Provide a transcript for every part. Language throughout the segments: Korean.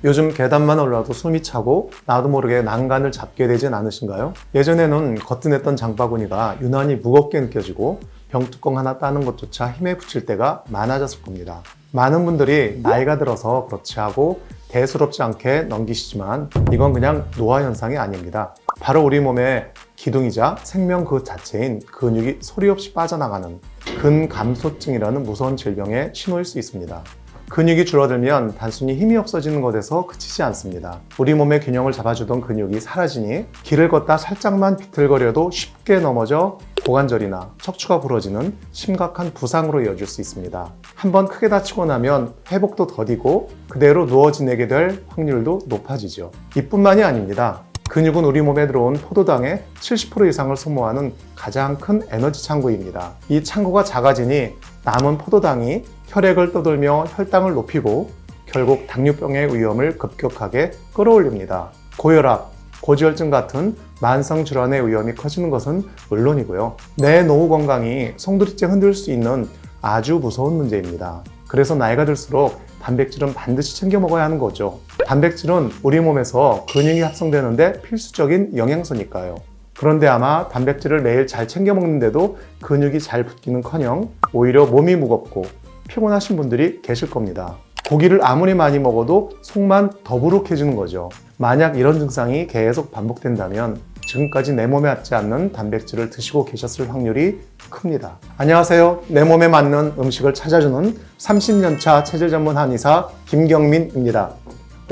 요즘 계단만 올라도 숨이 차고 나도 모르게 난간을 잡게 되진 않으신가요? 예전에는 거뜬했던 장바구니가 유난히 무겁게 느껴지고 병뚜껑 하나 따는 것조차 힘에 부칠 때가 많아졌을 겁니다. 많은 분들이 나이가 들어서 그렇지 하고 대수롭지 않게 넘기시지만 이건 그냥 노화 현상이 아닙니다. 바로 우리 몸의 기둥이자 생명 그 자체인 근육이 소리 없이 빠져나가는 근감소증이라는 무서운 질병의 신호일 수 있습니다. 근육이 줄어들면 단순히 힘이 없어지는 것에서 그치지 않습니다. 우리 몸의 균형을 잡아주던 근육이 사라지니 길을 걷다 살짝만 비틀거려도 쉽게 넘어져 고관절이나 척추가 부러지는 심각한 부상으로 이어질 수 있습니다. 한번 크게 다치고 나면 회복도 더디고 그대로 누워 지내게 될 확률도 높아지죠. 이뿐만이 아닙니다. 근육은 우리 몸에 들어온 포도당의 70% 이상을 소모하는 가장 큰 에너지 창고입니다. 이 창고가 작아지니 남은 포도당이 혈액을 떠돌며 혈당을 높이고 결국 당뇨병의 위험을 급격하게 끌어올립니다. 고혈압, 고지혈증 같은 만성 질환의 위험이 커지는 것은 물론이고요. 내 노후 건강이 송두리째 흔들 수 있는 아주 무서운 문제입니다. 그래서 나이가 들수록 단백질은 반드시 챙겨 먹어야 하는 거죠. 단백질은 우리 몸에서 근육이 합성되는데 필수적인 영양소니까요. 그런데 아마 단백질을 매일 잘 챙겨 먹는데도 근육이 잘 붙기는커녕 오히려 몸이 무겁고 피곤하신 분들이 계실 겁니다. 고기를 아무리 많이 먹어도 속만 더부룩해지는 거죠. 만약 이런 증상이 계속 반복된다면 지금까지 내 몸에 맞지 않는 단백질을 드시고 계셨을 확률이 큽니다. 안녕하세요. 내 몸에 맞는 음식을 찾아주는 30년차 체질 전문 한의사 김경민입니다.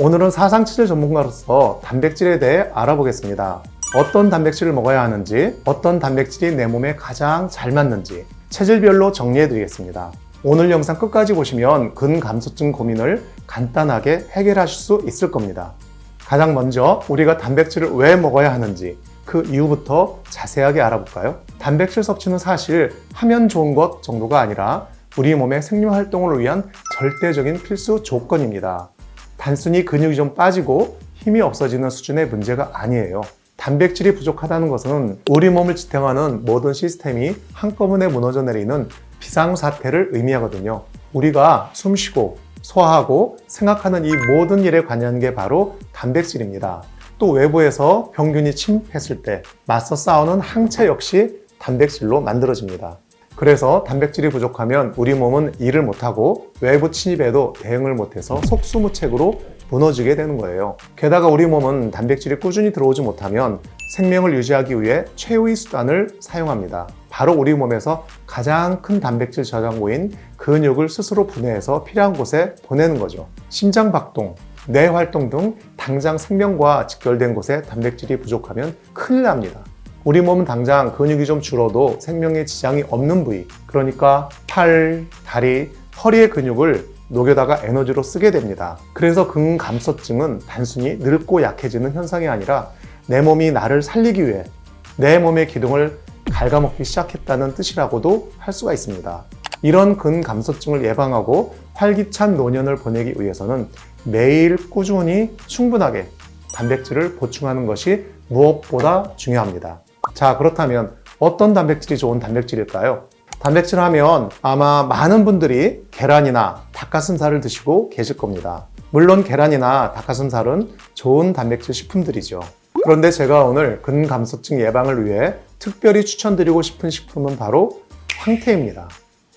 오늘은 사상 체질 전문가로서 단백질에 대해 알아보겠습니다. 어떤 단백질을 먹어야 하는지, 어떤 단백질이 내 몸에 가장 잘 맞는지 체질별로 정리해 드리겠습니다. 오늘 영상 끝까지 보시면 근감소증 고민을 간단하게 해결하실 수 있을 겁니다. 가장 먼저 우리가 단백질을 왜 먹어야 하는지 그 이유부터 자세하게 알아볼까요? 단백질 섭취는 사실 하면 좋은 것 정도가 아니라 우리 몸의 생명 활동을 위한 절대적인 필수 조건입니다. 단순히 근육이 좀 빠지고 힘이 없어지는 수준의 문제가 아니에요. 단백질이 부족하다는 것은 우리 몸을 지탱하는 모든 시스템이 한꺼번에 무너져 내리는 비상사태를 의미하거든요. 우리가 숨쉬고 소화하고 생각하는 이 모든 일에 관여하는 게 바로 단백질입니다. 또 외부에서 병균이 침입했을 때 맞서 싸우는 항체 역시 단백질로 만들어집니다. 그래서 단백질이 부족하면 우리 몸은 일을 못하고 외부 침입에도 대응을 못해서 속수무책으로 무너지게 되는 거예요. 게다가 우리 몸은 단백질이 꾸준히 들어오지 못하면 생명을 유지하기 위해 최후의 수단을 사용합니다. 바로 우리 몸에서 가장 큰 단백질 저장고인 근육을 스스로 분해해서 필요한 곳에 보내는 거죠. 심장 박동, 뇌 활동 등 당장 생명과 직결된 곳에 단백질이 부족하면 큰일 납니다. 우리 몸은 당장 근육이 좀 줄어도 생명에 지장이 없는 부위, 그러니까 팔, 다리, 허리의 근육을 녹여다가 에너지로 쓰게 됩니다. 그래서 근감소증은 단순히 늙고 약해지는 현상이 아니라 내 몸이 나를 살리기 위해 내 몸의 기둥을 갉아먹기 시작했다는 뜻이라고도 할 수가 있습니다. 이런 근감소증을 예방하고 활기찬 노년을 보내기 위해서는 매일 꾸준히 충분하게 단백질을 보충하는 것이 무엇보다 중요합니다. 자, 그렇다면 어떤 단백질이 좋은 단백질일까요? 단백질 하면 아마 많은 분들이 계란이나 닭가슴살을 드시고 계실 겁니다. 물론 계란이나 닭가슴살은 좋은 단백질 식품들이죠. 그런데 제가 오늘 근감소증 예방을 위해 특별히 추천드리고 싶은 식품은 바로 황태입니다.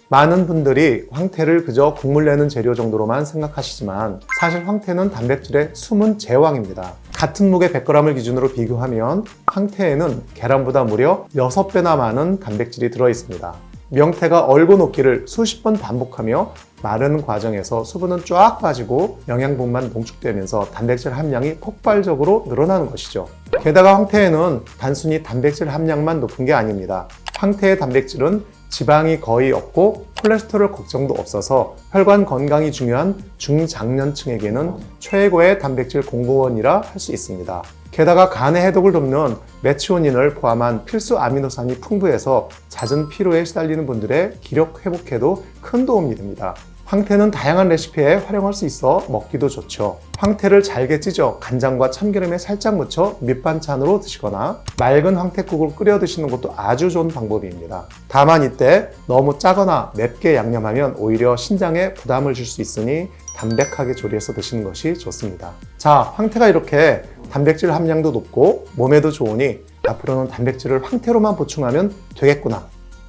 많은 분들이 황태를 그저 국물 내는 재료 정도로만 생각하시지만 사실 황태는 단백질의 숨은 제왕입니다. 같은 무게 100g을 기준으로 비교하면 황태에는 계란보다 무려 6배나 많은 단백질이 들어있습니다. 명태가 얼고 녹기를 수십 번 반복하며 마르는 과정에서 수분은 쫙 빠지고 영양분만 농축되면서 단백질 함량이 폭발적으로 늘어나는 것이죠. 게다가 황태에는 단순히 단백질 함량만 높은 게 아닙니다. 황태의 단백질은 지방이 거의 없고 콜레스테롤 걱정도 없어서 혈관 건강이 중요한 중장년층에게는 최고의 단백질 공급원이라 할 수 있습니다. 게다가 간의 해독을 돕는 메치오닌을 포함한 필수 아미노산이 풍부해서 잦은 피로에 시달리는 분들의 기력 회복에도 큰 도움이 됩니다. 황태는 다양한 레시피에 활용할 수 있어 먹기도 좋죠. 황태를 잘게 찢어 간장과 참기름에 살짝 묻혀 밑반찬으로 드시거나 맑은 황태국을 끓여 드시는 것도 아주 좋은 방법입니다. 다만 이때 너무 짜거나 맵게 양념하면 오히려 신장에 부담을 줄 수 있으니 담백하게 조리해서 드시는 것이 좋습니다. 자, 황태가 이렇게 단백질 함량도 높고 몸에도 좋으니 앞으로는 단백질을 황태로만 보충하면 되겠구나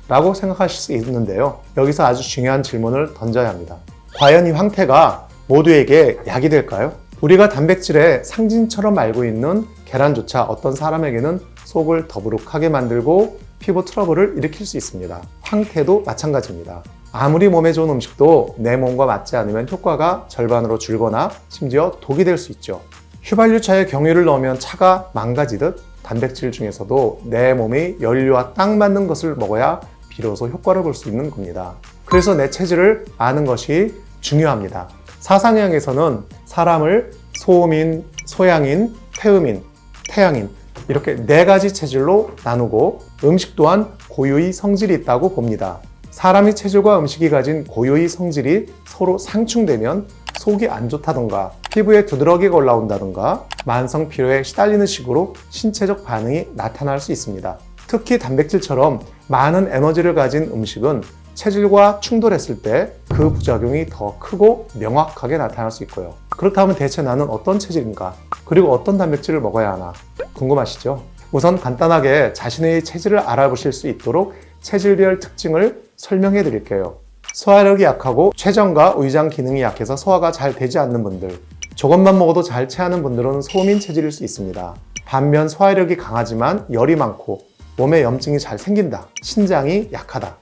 라고 생각하실 수 있는데요. 여기서 아주 중요한 질문을 던져야 합니다. 과연 이 황태가 모두에게 약이 될까요? 우리가 단백질의 상징처럼 알고 있는 계란조차 어떤 사람에게는 속을 더부룩하게 만들고 피부 트러블을 일으킬 수 있습니다. 황태도 마찬가지입니다. 아무리 몸에 좋은 음식도 내 몸과 맞지 않으면 효과가 절반으로 줄거나 심지어 독이 될 수 있죠. 휘발유차에 경유를 넣으면 차가 망가지듯 단백질 중에서도 내 몸의 연료와 딱 맞는 것을 먹어야 비로소 효과를 볼 수 있는 겁니다. 그래서 내 체질을 아는 것이 중요합니다. 사상의학에서는 사람을 소음인, 소양인, 태음인, 태양인 이렇게 4가지 체질로 나누고 음식 또한 고유의 성질이 있다고 봅니다. 사람의 체질과 음식이 가진 고유의 성질이 서로 상충되면 속이 안 좋다던가 피부에 두드러기가 올라온다던가 만성 피로에 시달리는 식으로 신체적 반응이 나타날 수 있습니다. 특히 단백질처럼 많은 에너지를 가진 음식은 체질과 충돌했을 때 그 부작용이 더 크고 명확하게 나타날 수 있고요. 그렇다면 대체 나는 어떤 체질인가? 그리고 어떤 단백질을 먹어야 하나? 궁금하시죠? 우선 간단하게 자신의 체질을 알아보실 수 있도록 체질별 특징을 설명해 드릴게요. 소화력이 약하고 췌장과 위장 기능이 약해서 소화가 잘 되지 않는 분들, 조금만 먹어도 잘 체하는 분들은 소민 체질일 수 있습니다. 반면 소화력이 강하지만 열이 많고 몸에 염증이 잘 생긴다, 신장이 약하다,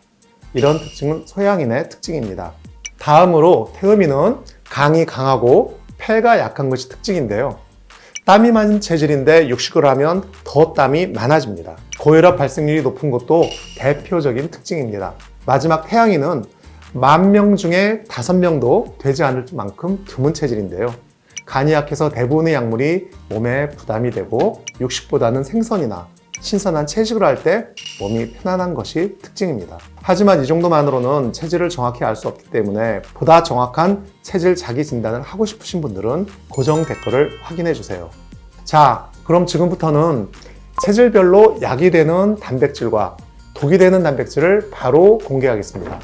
이런 특징은 소양인의 특징입니다. 다음으로 태음인은 강이 강하고 폐가 약한 것이 특징인데요. 땀이 많은 체질인데 육식을 하면 더 땀이 많아집니다. 고혈압 발생률이 높은 것도 대표적인 특징입니다. 마지막 태양인은 10,000명 중에 5명도 되지 않을 만큼 드문 체질인데요. 간이 약해서 대부분의 약물이 몸에 부담이 되고 육식보다는 생선이나 신선한 채식을 할 때 몸이 편안한 것이 특징입니다. 하지만 이 정도만으로는 체질을 정확히 알 수 없기 때문에 보다 정확한 체질 자기 진단을 하고 싶으신 분들은 고정 댓글을 확인해 주세요. 자, 그럼 지금부터는 체질별로 약이 되는 단백질과 독이 되는 단백질을 바로 공개하겠습니다.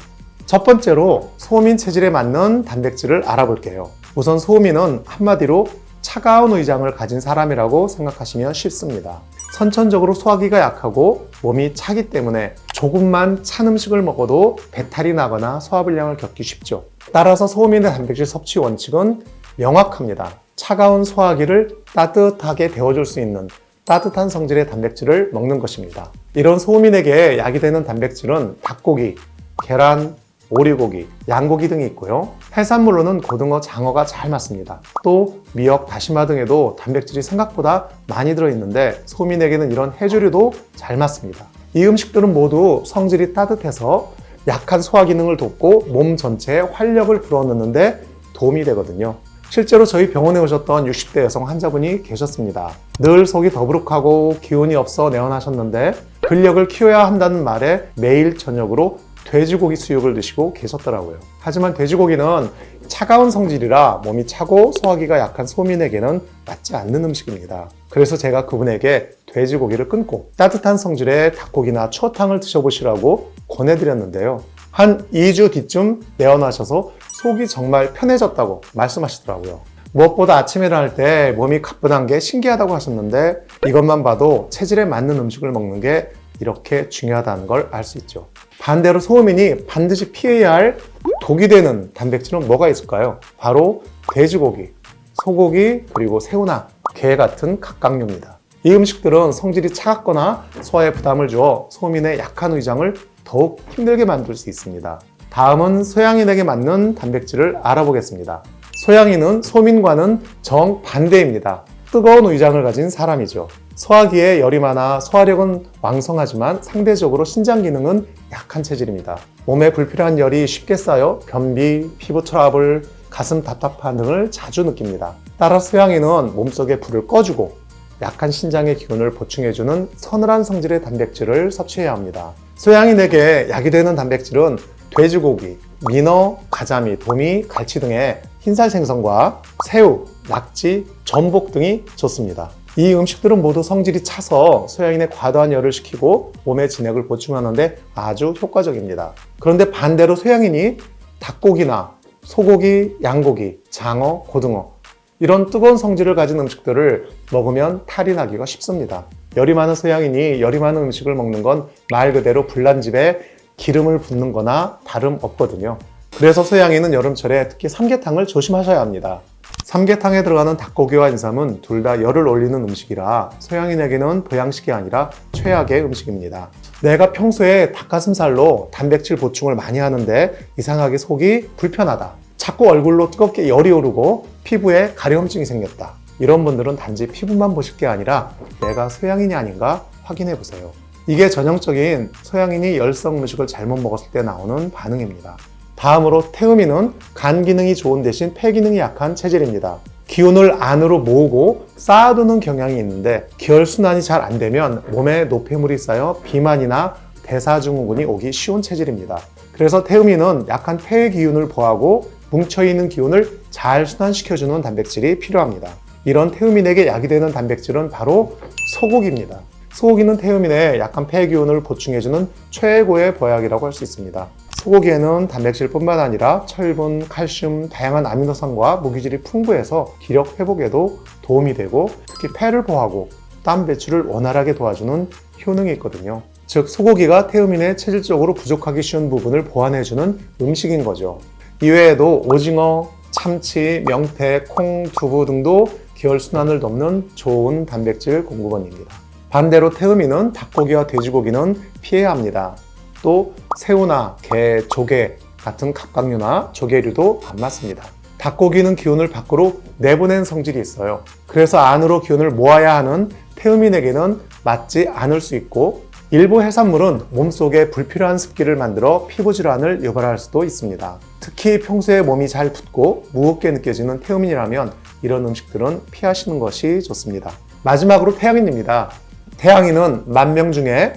첫 번째로 소민 체질에 맞는 단백질을 알아볼게요. 우선 소민은 한마디로 차가운 위장을 가진 사람이라고 생각하시면 쉽습니다. 선천적으로 소화기가 약하고 몸이 차기 때문에 조금만 찬 음식을 먹어도 배탈이 나거나 소화불량을 겪기 쉽죠. 따라서 소민의 단백질 섭취 원칙은 명확합니다. 차가운 소화기를 따뜻하게 데워줄 수 있는 따뜻한 성질의 단백질을 먹는 것입니다. 이런 소민에게 약이 되는 단백질은 닭고기, 계란, 오리고기, 양고기 등이 있고요. 해산물로는 고등어, 장어가 잘 맞습니다. 또 미역, 다시마 등에도 단백질이 생각보다 많이 들어있는데 소민에게는 이런 해조류도 잘 맞습니다. 이 음식들은 모두 성질이 따뜻해서 약한 소화 기능을 돕고 몸 전체에 활력을 불어넣는데 도움이 되거든요. 실제로 저희 병원에 오셨던 60대 여성 환자분이 계셨습니다. 늘 속이 더부룩하고 기운이 없어 내원하셨는데 근력을 키워야 한다는 말에 매일 저녁으로 돼지고기 수육을 드시고 계셨더라고요. 하지만 돼지고기는 차가운 성질이라 몸이 차고 소화기가 약한 소민에게는 맞지 않는 음식입니다. 그래서 제가 그분에게 돼지고기를 끊고 따뜻한 성질의 닭고기나 추어탕을 드셔보시라고 권해드렸는데요. 한 2주 뒤쯤 내원하셔서 속이 정말 편해졌다고 말씀하시더라고요. 무엇보다 아침에 일어날 때 몸이 가뿐한 게 신기하다고 하셨는데 이것만 봐도 체질에 맞는 음식을 먹는 게 이렇게 중요하다는 걸 알 수 있죠. 반대로 소민이 반드시 피해야 할 독이 되는 단백질은 뭐가 있을까요? 바로 돼지고기, 소고기, 그리고 새우나 게 같은 각각류입니다. 이 음식들은 성질이 차갑거나 소화에 부담을 주어 소민의 약한 위장을 더욱 힘들게 만들 수 있습니다. 다음은 소양인에게 맞는 단백질을 알아보겠습니다. 소양인은 소민과는 정반대입니다. 뜨거운 위장을 가진 사람이죠. 소화기에 열이 많아 소화력은 왕성하지만 상대적으로 신장 기능은 약한 체질입니다. 몸에 불필요한 열이 쉽게 쌓여 변비, 피부 트러블, 가슴 답답함 등을 자주 느낍니다. 따라 소양인은 몸속에 불을 꺼주고 약한 신장의 기운을 보충해주는 서늘한 성질의 단백질을 섭취해야 합니다. 소양인에게 약이 되는 단백질은 돼지고기, 민어, 가자미, 도미, 갈치 등의 흰살 생선과 새우, 낙지, 전복 등이 좋습니다. 이 음식들은 모두 성질이 차서 소양인의 과도한 열을 식히고 몸의 진액을 보충하는 데 아주 효과적입니다. 그런데 반대로 소양인이 닭고기나 소고기, 양고기, 장어, 고등어 이런 뜨거운 성질을 가진 음식들을 먹으면 탈이 나기가 쉽습니다. 열이 많은 서양인이 열이 많은 음식을 먹는 건 말 그대로 불난집에 기름을 붓는 거나 다름없거든요. 그래서 서양인은 여름철에 특히 삼계탕을 조심하셔야 합니다. 삼계탕에 들어가는 닭고기와 인삼은 둘 다 열을 올리는 음식이라 서양인에게는 보양식이 아니라 최악의 음식입니다. 내가 평소에 닭가슴살로 단백질 보충을 많이 하는데 이상하게 속이 불편하다. 자꾸 얼굴로 뜨겁게 열이 오르고 피부에 가려움증이 생겼다. 이런 분들은 단지 피부만 보실 게 아니라 내가 서양인이 아닌가 확인해 보세요. 이게 전형적인 서양인이 열성 음식을 잘못 먹었을 때 나오는 반응입니다. 다음으로 태음인은 간 기능이 좋은 대신 폐 기능이 약한 체질입니다. 기운을 안으로 모으고 쌓아두는 경향이 있는데 기혈순환이 잘 안 되면 몸에 노폐물이 쌓여 비만이나 대사증후군이 오기 쉬운 체질입니다. 그래서 태음인은 약한 폐의 기운을 보하고 뭉쳐있는 기운을 잘 순환시켜주는 단백질이 필요합니다. 이런 태음인에게 약이 되는 단백질은 바로 소고기입니다. 소고기는 태음인의 약한 폐 기운을 보충해주는 최고의 보약이라고 할 수 있습니다. 소고기에는 단백질뿐만 아니라 철분, 칼슘, 다양한 아미노산과 무기질이 풍부해서 기력 회복에도 도움이 되고 특히 폐를 보호하고 땀 배출을 원활하게 도와주는 효능이 있거든요. 즉 소고기가 태음인의 체질적으로 부족하기 쉬운 부분을 보완해주는 음식인 거죠. 이외에도 오징어, 참치, 명태, 콩, 두부 등도 기혈순환을 돕는 좋은 단백질 공급원입니다. 반대로 태음인은 닭고기와 돼지고기는 피해야 합니다. 또 새우나 게, 조개 같은 갑각류나 조개류도 안 맞습니다. 닭고기는 기운을 밖으로 내보낸 성질이 있어요. 그래서 안으로 기운을 모아야 하는 태음인에게는 맞지 않을 수 있고 일부 해산물은 몸속에 불필요한 습기를 만들어 피부 질환을 유발할 수도 있습니다. 특히 평소에 몸이 잘 붓고 무겁게 느껴지는 태음인이라면 이런 음식들은 피하시는 것이 좋습니다. 마지막으로 태양인입니다. 태양인은 10,000명 중에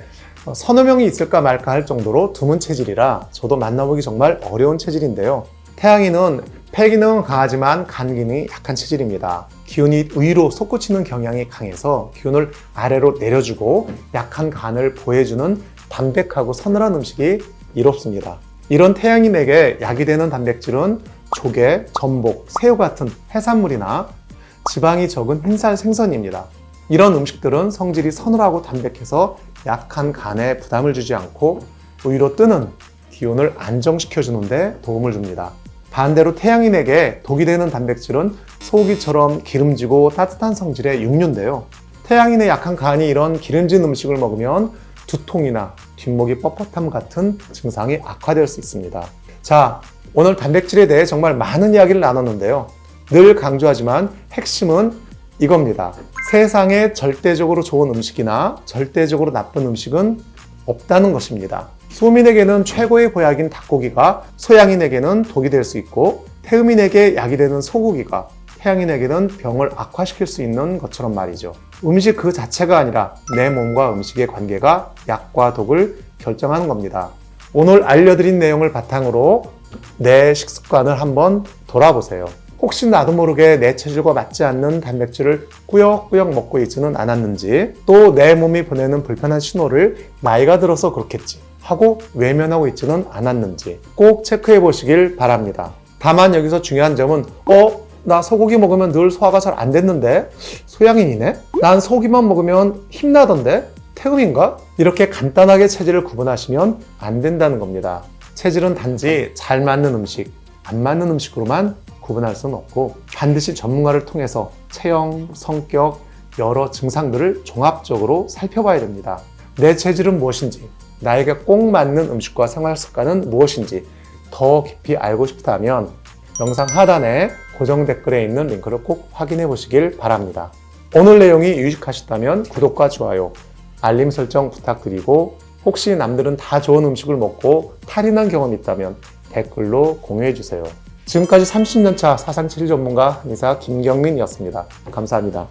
서너 명이 있을까 말까 할 정도로 드문 체질이라 저도 만나보기 정말 어려운 체질인데요. 태양인은 폐 기능은 강하지만 간 기능이 약한 체질입니다. 기운이 위로 솟구치는 경향이 강해서 기운을 아래로 내려주고 약한 간을 보호해주는 담백하고 서늘한 음식이 이롭습니다. 이런 태양인에게 약이 되는 단백질은 조개, 전복, 새우 같은 해산물이나 지방이 적은 흰살 생선입니다. 이런 음식들은 성질이 서늘하고 담백해서 약한 간에 부담을 주지 않고 위로 뜨는 기운을 안정시켜주는 데 도움을 줍니다. 반대로 태양인에게 독이 되는 단백질은 소고기처럼 기름지고 따뜻한 성질의 육류인데요. 태양인의 약한 간이 이런 기름진 음식을 먹으면 두통이나 뒷목이 뻣뻣함 같은 증상이 악화될 수 있습니다. 자, 오늘 단백질에 대해 정말 많은 이야기를 나눴는데요. 늘 강조하지만 핵심은 이겁니다. 세상에 절대적으로 좋은 음식이나 절대적으로 나쁜 음식은 없다는 것입니다. 소민에게는 최고의 보약인 닭고기가 소양인에게는 독이 될 수 있고 태음인에게 약이 되는 소고기가 태양인에게는 병을 악화시킬 수 있는 것처럼 말이죠. 음식 그 자체가 아니라 내 몸과 음식의 관계가 약과 독을 결정하는 겁니다. 오늘 알려드린 내용을 바탕으로 내 식습관을 한번 돌아보세요. 혹시 나도 모르게 내 체질과 맞지 않는 단백질을 꾸역꾸역 먹고 있지는 않았는지, 또 내 몸이 보내는 불편한 신호를 나이가 들어서 그렇겠지 하고 외면하고 있지는 않았는지 꼭 체크해 보시길 바랍니다. 다만 여기서 중요한 점은 나 소고기 먹으면 늘 소화가 잘 안 됐는데 소양인이네? 난 소고기만 먹으면 힘나던데? 태음인가? 이렇게 간단하게 체질을 구분하시면 안 된다는 겁니다. 체질은 단지 잘 맞는 음식, 안 맞는 음식으로만 구분할 수는 없고 반드시 전문가를 통해서 체형, 성격, 여러 증상들을 종합적으로 살펴봐야 됩니다. 내 체질은 무엇인지, 나에게 꼭 맞는 음식과 생활 습관은 무엇인지 더 깊이 알고 싶다면 영상 하단에 고정 댓글에 있는 링크를 꼭 확인해 보시길 바랍니다. 오늘 내용이 유익하셨다면 구독과 좋아요, 알림 설정 부탁드리고 혹시 남들은 다 좋은 음식을 먹고 탈이 난 경험이 있다면 댓글로 공유해 주세요. 지금까지 30년차 사상체질 전문가 한의사 김경민이었습니다. 감사합니다.